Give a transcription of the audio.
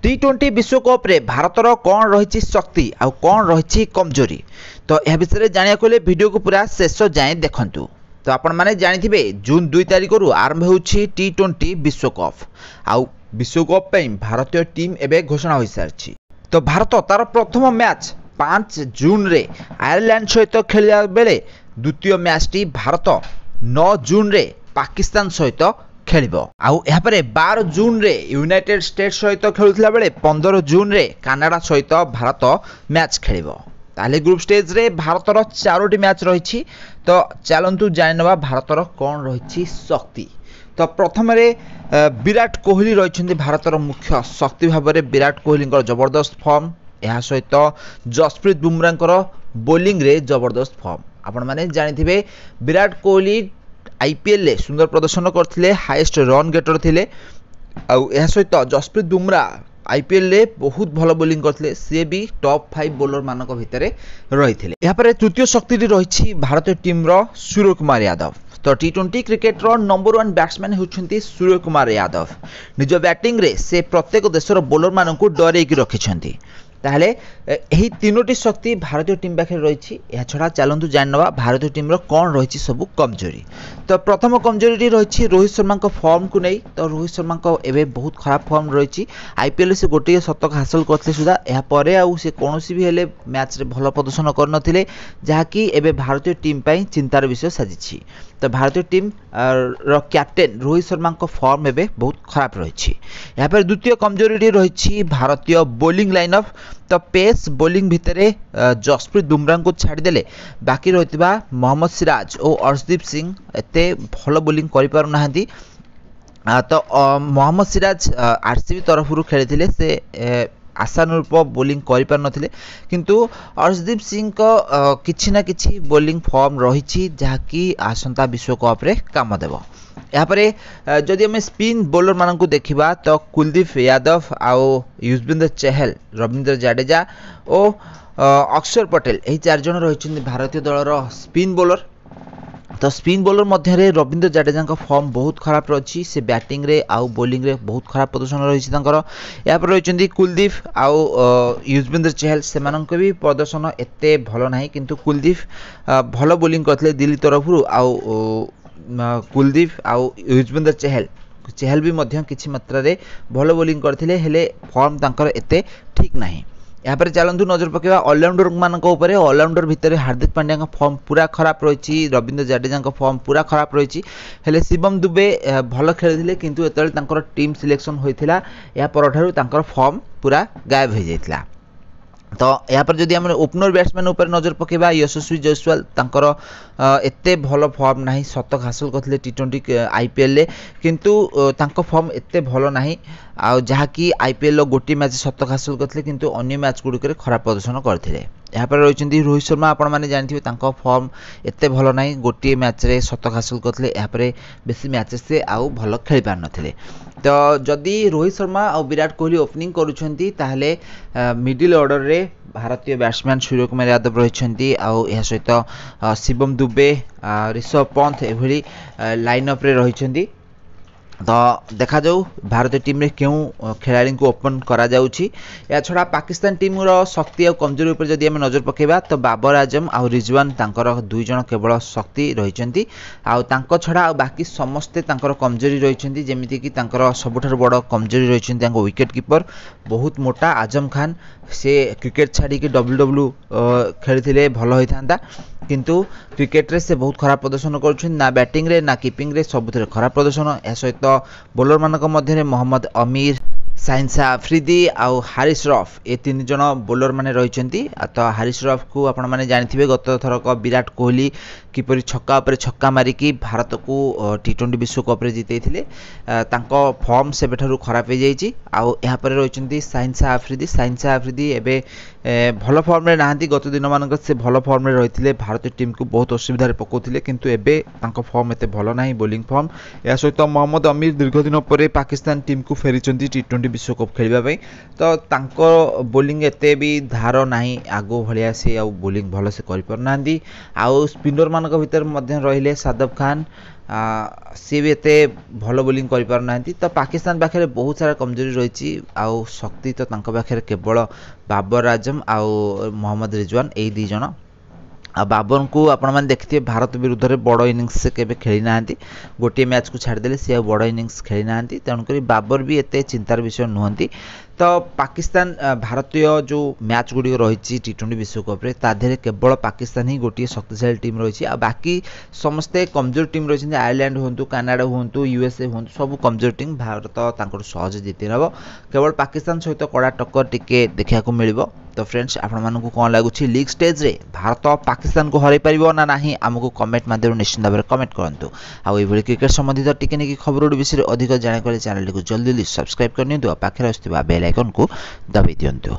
टी20 विश्वकप रे भारतर कौन रही शक्ति आउ कौन रही कमजोरी तो यह विषय में जाना वीडियो को पूरा शेष जाए देखु। तो आपण मैंने जानी जून 2 तारिख रु आरंभ हो टी20 विश्वकप आउ विश्वकप भारतीय टीम एवं घोषणा हो सारी। तो भारत तार प्रथम मैच 5 जून रे आयरलैंड सहित खेलिया बेले द्वितीय मैच टी भारत 9 जून रे पाकिस्तान सहित खेलिबो। आउ यहाँ पर 12 जून रे यूनाइटेड स्टेट्स सहित खेलुथिला बेले 15 जून रे कनाडा सहित भारत मैच खेलिबो। ताले ग्रुप स्टेज रे भारतर 4टी मैच रही। तो चलतु जानवा भारतर कौन रही शक्ति। तो प्रथम विराट कोहली रही भारतर मुख्य शक्ति भाव में। विराट कोहली जबरदस्त फॉर्म, यह सहित जसप्रीत बुमराह बोलिंग रे जबरदस्त फॉर्म। आपण मैंने जानी विराट कोहली आईपीएल ले सुंदर प्रदर्शन करथिले, हाईएस्ट रन गेटर थिले। यह सहित जसप्रीत बुमराह आईपीएल ले बहुत भल बोलिंग करथिले, सी भी टॉप 5 बोलर मानक भितर रही थे। यहाँ पर तृतीय शक्ति रही भारतीय टीम रो सूर्य कुमार यादव। तो टी20 क्रिकेट रो नंबर 1 बैट्समैन होउछंती सूर्य कुमार यादव। निज बैटिंग रे से प्रत्येक देशर बोलर मानक डरेकी रखिछंती। ताहले यही तीनोटी शक्ति भारतीय टीम पाखे रही। यह छड़ा चलतु जानवा भारतीय टीम कौन रही सबू कमजोरी। तो प्रथम कमजोरी रही रोहित शर्मा फॉर्म को नहीं। तो रोहित शर्मा एवं बहुत खराब फॉर्म रही। आईपीएल से गोटे शतक हासिल करते सुधा यापर आउ से कौन भी हेले मैच रे भल प्रदर्शन करनथिले, जहाँकि एवं भारतीय टीम पाई चिंतार विषय साजिछि। तो भारतीय टीम रो कैप्टेन रोहित शर्मा फॉर्म एवं बहुत खराब रही। यहाँ पर द्वितीय कमजोरी रही भारतीय बोलिंग लाइनअप। तो पेस बोलिंग भितर जसप्रीत बुमराह को छाड़देले बाकी रही मोहम्मद सिराज और अर्शदीप सिंह एते भल बोलिंग कर पारु नाहंती। तो मोहम्मद सिराज आरसीबी तरफ खेली से आशानुरूप बोलिंग कर पार नथिले, किंतु अर्शदीप सिंह को किछि ना किछि बोलिंग फॉर्म रही जहाँकि आसंता विश्वकप रे काम देव। यहाँ पर जदि आम स्पिन बोलर मान को देखा तो कुलदीप यादव आउ युजवेंद्र चहल, रविंद्र जडेजा और अक्षर पटेल यही 4 जन रही भारतीय दलर स्पिन बोलर। तो स्पिन बोलर मध्य रविंद्र जडेजा फॉर्म बहुत खराब रही। से बैटिंग रे आउ बोलिंग रे बहुत खराब प्रदर्शन रही। यहाँ पर रही कुलदीप आउ युजवेंद्र चहल, से भी प्रदर्शन एते भल ना, किंतु कुलदीप भल बोलिंग करते दिल्ली तरफ। आउ कुलदीप आउ युजवेंद्र चहल भी मध्य किछि मात्रा रे भल बोलिंग करथिले, हेले फॉर्म तांकर एते ठीक नाही। यहाँ पर चलतु नजर पकेवा ऑलराउंडर मानक ऊपर। ऑलराउंडर भितर हार्दिक पांड्या फॉर्म पूरा खराब रही, रविंद्र जडेजा फॉर्म पूरा खराब रही। हेले शिवम दुबे भल खेलते, किंतु एतले तांकर टीम सिलेक्शन होइथिला या परठारु तांकर फॉर्म पूरा गायब हो जाइथिला। तो यहाँ पर जदि आम ओपनर बैट्समैन उपर नजर पकेबा यशस्वी जायसवाल तांकर एते भल फॉर्म नाही। शतक हासिल करथिले टी20 आईपीएल ले, किंतु तांको फॉर्म एते भल नाही। आ जहाँकि आईपीएल गोटे मैच शतक हासिल करथिले, किंतु अन्य मैच गुड़िक खराब प्रदर्शन करथिले। यहाँ पर रही रोहित शर्मा, आपण मैंने जानते तांको फॉर्म एते भल नाही। गोटे मैच रे शतक हासिल करथिले, यहाँ पर बेसी मैचेस से आउ भल खेली पार नथिले। तो जदि रोहित शर्मा और विराट कोहली ओपनिंग करुछंती ताहले मिडिल ऑर्डर रे भारतीय बैट्समैन सूर्य कुमार यादव रही, आउ यह सहित शिवम दुबे, ऋषभ पंत एभली लाइनअप रे रही। तो देखा जाऊ भारतीय टीम रे क्यों खिलाड़ी को ओपन करा जाउछि। या छड़ा पाकिस्तान टीम रो शक्ति और कमजोरी उपर जदि आम नजर पकेबा तो बाबर आजम और रिजवान तांकर 2 जन केवल शक्ति रही। आउ तांको छड़ा आ बाकी समस्ते तांकर कमजोरी रही, जेमिति कि तांकर सबुठार बड़ कमजोरी रही तांको विकेट कीपर बहुत मोटा आजम खान। से क्रिकेट छाड़ी कि डब्ल्यूडब्ल्यू खेली भल होता, किंतु क्रिकेट रे से बहुत खराब प्रदर्शन कर ना बैटिंग रे ना कीपिंग रे सबुथ खराब प्रदर्शन। या सहित बोलर मानक मध्य मोहम्मद अमीर, शाहिन शाह अफरीदी आउ हारिस रफ ये 3 जन बोलर माने रही। तो हारिस रफ को आपण माने जानिथिबे गत थरक विराट कोहली किपरि छक्का उपर छक्का मारिकी भारत को टी20 विश्वकप रे जितैथिले। तांको फॉर्म से बेठारु खराब हो जाइछि। आउ यहाँ पर रही शाहिन शाह अफरीदी एबे भल फॉर्म रे नाहंती। गत दिन मानक से भल फॉर्म रे रहिथिले, भारतीय टीम को बहुत असुविधा रे पकोथिले, किंतु एबे तांको फॉर्म एते भल नाही बोलिंग फॉर्म। या सहित मोहम्मद अमीर दीर्घ दिन पर पाकिस्तान टीम को फेरिचंती टी20 विश्वकप खेलिबा पई। तो तांको बोलिंग एते भी धार नाही, आगो भलिया से बोलिंग भल से करि पर नांदी। आउ स्पिनर मानक भितर मध्य रहिले सादब खान, सी भी एते भल बोलिंग कर पार ना। तो पाकिस्तान पाखे बहुत सारा कमजोरी रही आउ शक्ति तो पाखे केवल बाबर आजम आउ मोहम्मद रिजवान यही दी जन। आ बाबर को आपण देखिए भारत विरुद्ध में बड़ इनिंग्स से केबे खेली ना, गोटे मैच को छाड़देले सी बड़ इनिंग्स खेली ना, तेणुक बाबर भी एते चिंतार विषय नुहंती। तो पाकिस्तान भारतीय जो मैच गुड़ी रही टी20 विश्वकप रे ताधे केवल पाकिस्तान ही गोटे शक्तिशाली टीम रही, बाकी समस्ते कमजोर टीम रही, आयरलैंड हूँ कनाडा हूँ यूएसए हूँ सब कमजोर टीम। भारत सहज जीति नब, केवल पाकिस्तान सहित कड़ा टक्कर टिके देखा मिल। तो फ्रेंड्स आपण मानक कौन लगुच लीग स्टेज रे भारत पाकिस्तान को हर पार ना ना आमको कमेंट माध्यम निश्चित भाव में कमेंट करूँ। आउ ये क्रिकेट संबंधित टिके खबर विषय अधिक जानकारी चैनल को जल्दी सब्सक्राइब करनी, पाखे बेल आइकन को दबाई दिंतु।